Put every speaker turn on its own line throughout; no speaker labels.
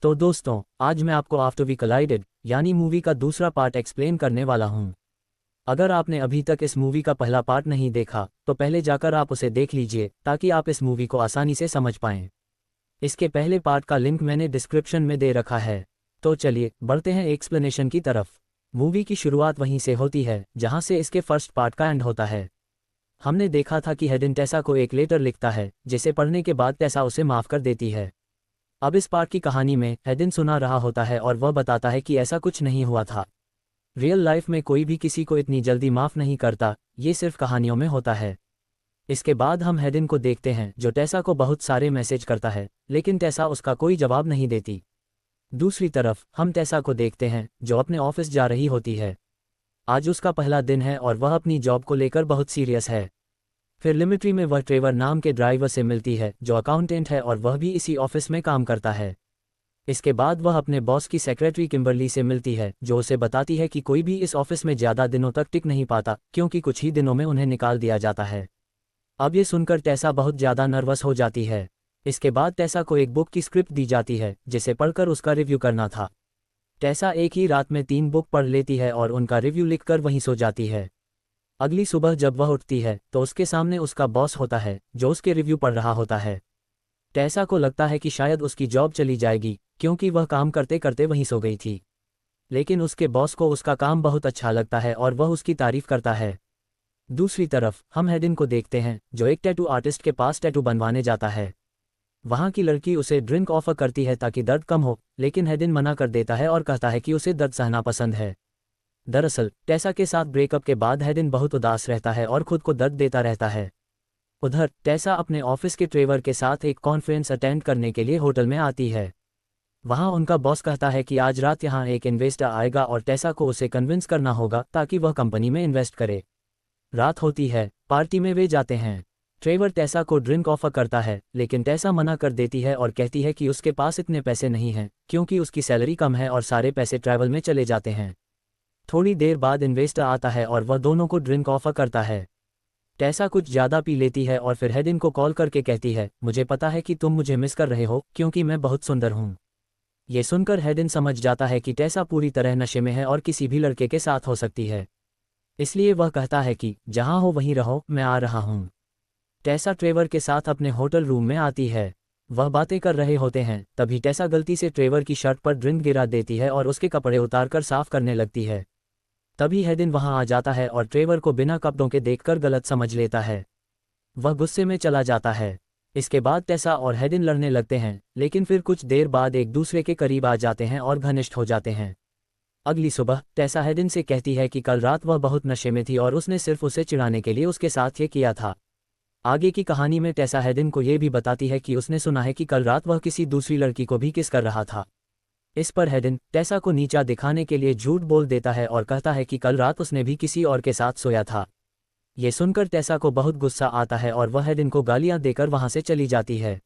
तो दोस्तों, आज मैं आपको आफ्टर वी कोलाइडेड यानी मूवी का दूसरा पार्ट एक्सप्लेन करने वाला हूं। अगर आपने अभी तक इस मूवी का पहला पार्ट नहीं देखा तो पहले जाकर आप उसे देख लीजिए ताकि आप इस मूवी को आसानी से समझ पाएं। इसके पहले पार्ट का लिंक मैंने डिस्क्रिप्शन में दे रखा है। तो चलिए बढ़ते हैं एक्सप्लेनेशन की तरफ। मूवी की शुरुआत वहीं से होती है जहां से इसके फर्स्ट पार्ट का एंड होता है। हमने देखा था कि हेडन टेसा को एक लेटर लिखता है जिसे पढ़ने के बाद टेसा उसे माफ़ कर देती है। अब इस पार्ट की कहानी में हेडन सुना रहा होता है और वह बताता है कि ऐसा कुछ नहीं हुआ था। रियल लाइफ में कोई भी किसी को इतनी जल्दी माफ़ नहीं करता, ये सिर्फ कहानियों में होता है। इसके बाद हम हेडन को देखते हैं जो टेसा को बहुत सारे मैसेज करता है, लेकिन टेसा उसका कोई जवाब नहीं देती। दूसरी तरफ हम टेसा को देखते हैं जो अपने ऑफिस जा रही होती है। आज उसका पहला दिन है और वह अपनी जॉब को लेकर बहुत सीरियस है। फिर लिमिट्री में वह ट्रेवर नाम के ड्राइवर से मिलती है जो अकाउंटेंट है और वह भी इसी ऑफिस में काम करता है। इसके बाद वह अपने बॉस की सेक्रेटरी किम्बरली से मिलती है जो उसे बताती है कि कोई भी इस ऑफिस में ज़्यादा दिनों तक टिक नहीं पाता क्योंकि कुछ ही दिनों में उन्हें निकाल दिया जाता है। अब ये सुनकर टेसा बहुत ज़्यादा नर्वस हो जाती है। इसके बाद टेसा को एक बुक की स्क्रिप्ट दी जाती है जिसे पढ़कर उसका रिव्यू करना था। टेसा एक ही रात में 3 बुक पढ़ लेती है और उनका रिव्यू लिखकर वहीं सो जाती है। अगली सुबह जब वह उठती है तो उसके सामने उसका बॉस होता है जो उसके रिव्यू पढ़ रहा होता है। टेसा को लगता है कि शायद उसकी जॉब चली जाएगी क्योंकि वह काम करते करते वहीं सो गई थी। लेकिन उसके बॉस को उसका काम बहुत अच्छा लगता है और वह उसकी तारीफ करता है। दूसरी तरफ हम हेडन को देखते हैं जो एक टैटू आर्टिस्ट के पास टैटू बनवाने जाता है। वहाँ की लड़की उसे ड्रिंक ऑफर करती है ताकि दर्द कम हो, लेकिन हेडन मना कर देता है और कहता है कि उसे दर्द सहना पसंद है। दरअसल टेसा के साथ ब्रेकअप के बाद हेडन बहुत उदास रहता है और खुद को दर्द देता रहता है। उधर टेसा अपने ऑफिस के ट्रेवर के साथ एक कॉन्फ्रेंस अटेंड करने के लिए होटल में आती है। वहाँ उनका बॉस कहता है कि आज रात यहाँ एक इन्वेस्टर आएगा और टेसा को उसे कन्विंस करना होगा ताकि वह कंपनी में इन्वेस्ट करे। रात होती है, पार्टी में वे जाते हैं। ट्रेवर टेसा को ड्रिंक ऑफर करता है लेकिन टेसा मना कर देती है और कहती है कि उसके पास इतने पैसे नहीं हैं क्योंकि उसकी सैलरी कम है और सारे पैसे ट्रैवल में चले जाते हैं। थोड़ी देर बाद इन्वेस्टर आता है और वह दोनों को ड्रिंक ऑफर करता है। टेसा कुछ ज़्यादा पी लेती है और फिर हेडन को कॉल करके कहती है, मुझे पता है कि तुम मुझे मिस कर रहे हो क्योंकि मैं बहुत सुंदर हूँ। ये सुनकर हेडन समझ जाता है कि टेसा पूरी तरह नशे में है और किसी भी लड़के के साथ हो सकती है। इसलिए वह कहता है कि जहाँ हो वहीं रहो, मैं आ रहा हूँ। टेसा ट्रेवर के साथ अपने होटल रूम में आती है। वह बातें कर रहे होते हैं तभी टेसा गलती से ट्रेवर की शर्ट पर ड्रिंक गिरा देती है और उसके कपड़े उतारकर साफ करने लगती है। तभी हेडन वहां आ जाता है और ट्रेवर को बिना कपड़ों के देखकर गलत समझ लेता है। वह गुस्से में चला जाता है। इसके बाद टेसा और हेडन लड़ने लगते हैं, लेकिन फिर कुछ देर बाद एक दूसरे के करीब आ जाते हैं और घनिष्ठ हो जाते हैं। अगली सुबह टेसा हेडन से कहती है कि कल रात वह बहुत नशे में थी और उसने सिर्फ उसे चिढ़ाने के लिए उसके साथ ये किया था। आगे की कहानी में टेसा हेडन को ये भी बताती है कि उसने सुना है कि कल रात वह किसी दूसरी लड़की को भी किस कर रहा था। इस पर हेडन टेसा को नीचा दिखाने के लिए झूठ बोल देता है और कहता है कि कल रात उसने भी किसी और के साथ सोया था। ये सुनकर टेसा को बहुत गुस्सा आता है और वह हेडन को गालियां देकर वहां से चली जाती है।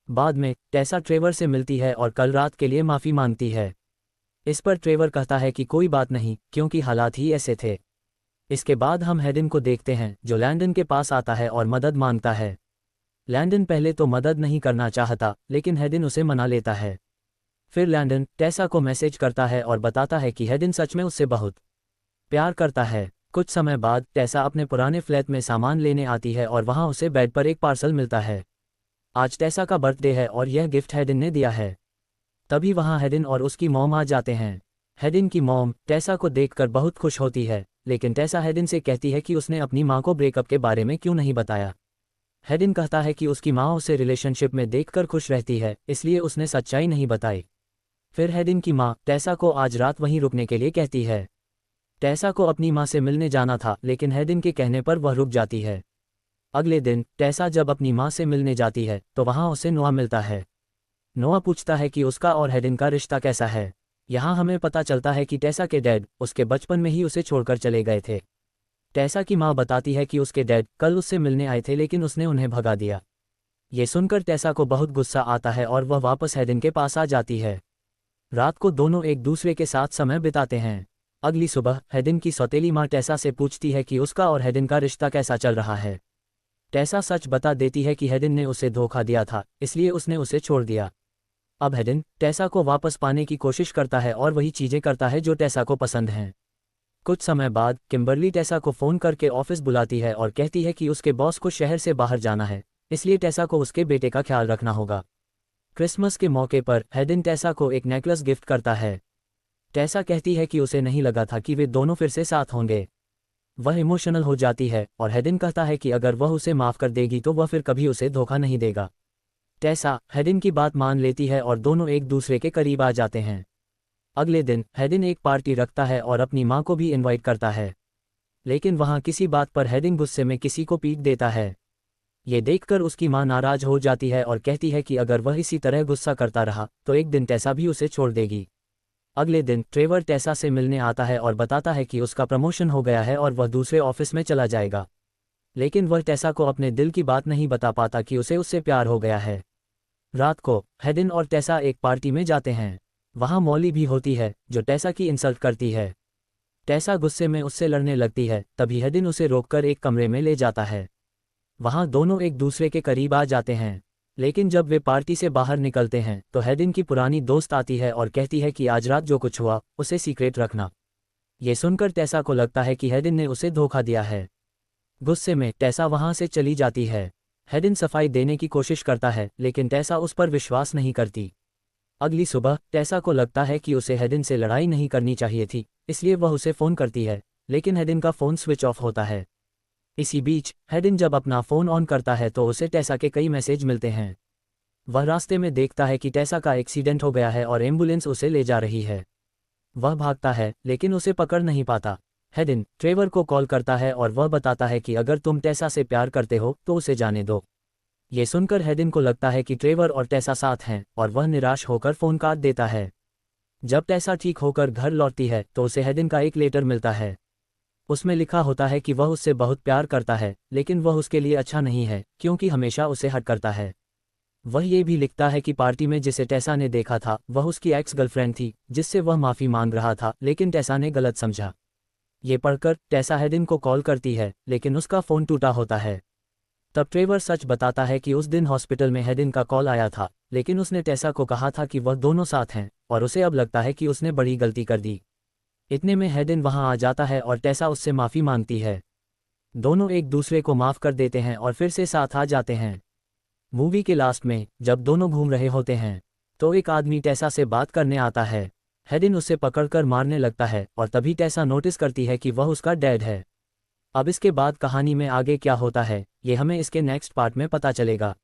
बाद में टेसा ट्रेवर से मिलती है और कल रात के लिए माफ़ी मांगती है। इस पर ट्रेवर कहता है कि कोई बात नहीं क्योंकि हालात ही ऐसे थे। इसके बाद हम हेडन को देखते हैं जो लैंडन के पास आता है और मदद मांगता है। लैंडन पहले तो मदद नहीं करना चाहता लेकिन हेडन उसे मना लेता है। फिर लैंडन टेसा को मैसेज करता है और बताता है कि हेडन सच में उससे बहुत प्यार करता है। कुछ समय बाद टेसा अपने पुराने फ्लैट में सामान लेने आती है और वहां उसे बेड पर एक पार्सल मिलता है। आज टेसा का बर्थडे है और यह गिफ्ट हेडन ने दिया है। तभी वहां हेडन और उसकी मॉम आ जाते हैं। हेडन की मॉम टेसा को देखकर बहुत खुश होती है, लेकिन टेसा हेडन से कहती है कि उसने अपनी माँ को ब्रेकअप के बारे में क्यों नहीं बताया। हेडन कहता है कि उसकी माँ उसे रिलेशनशिप में देखकर खुश रहती है, इसलिए उसने सच्चाई नहीं बताई। फिर हेडन की माँ टेसा को आज रात वहीं रुकने के लिए कहती है। टेसा को अपनी माँ से मिलने जाना था लेकिन हेडन के कहने पर वह रुक जाती है। अगले दिन टेसा जब अपनी माँ से मिलने जाती है तो वहाँ उसे नोआ मिलता है। नोआ पूछता है कि उसका और हेडन का रिश्ता कैसा है। यहाँ हमें पता चलता है कि टेसा के डैड उसके बचपन में ही उसे छोड़कर चले गए थे। टेसा की माँ बताती है कि उसके डैड कल उससे मिलने आए थे लेकिन उसने उन्हें भगा दिया। ये सुनकर टेसा को बहुत गुस्सा आता है और वह वापस हेडन के पास आ जाती है। रात को दोनों एक दूसरे के साथ समय बिताते हैं। अगली सुबह हेडन की सौतेली माँ टेसा से पूछती है कि उसका और हेडन का रिश्ता कैसा चल रहा है। टेसा सच बता देती है कि हेडन ने उसे धोखा दिया था, इसलिए उसने उसे छोड़ दिया। अब हेडन टेसा को वापस पाने की कोशिश करता है और वही चीज़ें करता है जो टेसा को पसंद हैं। कुछ समय बाद किम्बरली टेसा को फ़ोन करके ऑफिस बुलाती है और कहती है कि उसके बॉस को शहर से बाहर जाना है, इसलिए टेसा को उसके बेटे का ख्याल रखना होगा। क्रिसमस के मौके पर हेडन टेसा को एक नेकलेस गिफ्ट करता है। टेसा कहती है कि उसे नहीं लगा था कि वे दोनों फिर से साथ होंगे। वह इमोशनल हो जाती है और हेडन कहता है कि अगर वह उसे माफ़ कर देगी तो वह फिर कभी उसे धोखा नहीं देगा। टेसा हेडन की बात मान लेती है और दोनों एक दूसरे के करीब आ जाते हैं। अगले दिन हेडन एक पार्टी रखता है और अपनी माँ को भी इनवाइट करता है, लेकिन वहाँ किसी बात पर हेडन गुस्से में किसी को पीट देता है। ये देखकर उसकी माँ नाराज हो जाती है और कहती है कि अगर वह इसी तरह गुस्सा करता रहा तो एक दिन टेसा भी उसे छोड़ देगी। अगले दिन ट्रेवर टेसा से मिलने आता है और बताता है कि उसका प्रमोशन हो गया है और वह दूसरे ऑफिस में चला जाएगा, लेकिन वह टेसा को अपने दिल की बात नहीं बता पाता कि उसे उससे प्यार हो गया है। रात को हेडन और टेसा एक पार्टी में जाते हैं। वहाँ मॉली भी होती है जो टेसा की इंसल्ट करती है। टेसा गुस्से में उससे लड़ने लगती है, तभी हेडन उसे रोककर एक कमरे में ले जाता है। वहाँ दोनों एक दूसरे के करीब आ जाते हैं, लेकिन जब वे पार्टी से बाहर निकलते हैं तो हेडन की पुरानी दोस्त आती है और कहती है कि आज रात जो कुछ हुआ उसे सीक्रेट रखना। ये सुनकर टेसा को लगता है कि हेडन ने उसे धोखा दिया है। गुस्से में टेसा वहाँ से चली जाती है। हेडन सफाई देने की कोशिश करता है, लेकिन टेसा उस पर विश्वास नहीं करती। अगली सुबह टेसा को लगता है कि उसे हेडन से लड़ाई नहीं करनी चाहिए थी, इसलिए वह उसे फ़ोन करती है, लेकिन हेडन का फ़ोन स्विच ऑफ होता है। इसी बीच हेडन जब अपना फ़ोन ऑन करता है तो उसे टेसा के कई मैसेज मिलते हैं। वह रास्ते में देखता है कि टेसा का एक्सीडेंट हो गया है और एम्बुलेंस उसे ले जा रही है। वह भागता है, लेकिन उसे पकड़ नहीं पाता। हेडन ट्रेवर को कॉल करता है और वह बताता है कि अगर तुम टेसा से प्यार करते हो तो उसे जाने दो। ये सुनकर हेडन को लगता है कि ट्रेवर और टेसा साथ हैं और वह निराश होकर फ़ोन काट देता है। जब टेसा ठीक होकर घर लौटती है तो उसे हेडन का एक लेटर मिलता है। उसमें लिखा होता है कि वह उससे बहुत प्यार करता है, लेकिन वह उसके लिए अच्छा नहीं है क्योंकि हमेशा उसे हर्ट करता है। वह ये भी लिखता है कि पार्टी में जिसे टेसा ने देखा था वह उसकी एक्स गर्लफ्रेंड थी, जिससे वह माफ़ी मांग रहा था, लेकिन टेसा ने गलत समझा। ये पढ़कर टेसा हेडन को कॉल करती है, लेकिन उसका फ़ोन टूटा होता है। तब ट्रेवर सच बताता है कि उस दिन हॉस्पिटल में हेडन का कॉल आया था, लेकिन उसने टेसा को कहा था कि वह दोनों साथ हैं और उसे अब लगता है कि उसने बड़ी गलती कर दी। इतने में हेडन वहां आ जाता है और टेसा उससे माफ़ी मांगती है। दोनों एक दूसरे को माफ़ कर देते हैं और फिर से साथ आ जाते हैं। मूवी के लास्ट में जब दोनों घूम रहे होते हैं तो एक आदमी टेसा से बात करने आता है। हेडन उसे पकड़कर मारने लगता है और तभी टेसा नोटिस करती है कि वह उसका डैड है। अब इसके बाद कहानी में आगे क्या होता है ये हमें इसके नेक्स्ट पार्ट में पता चलेगा।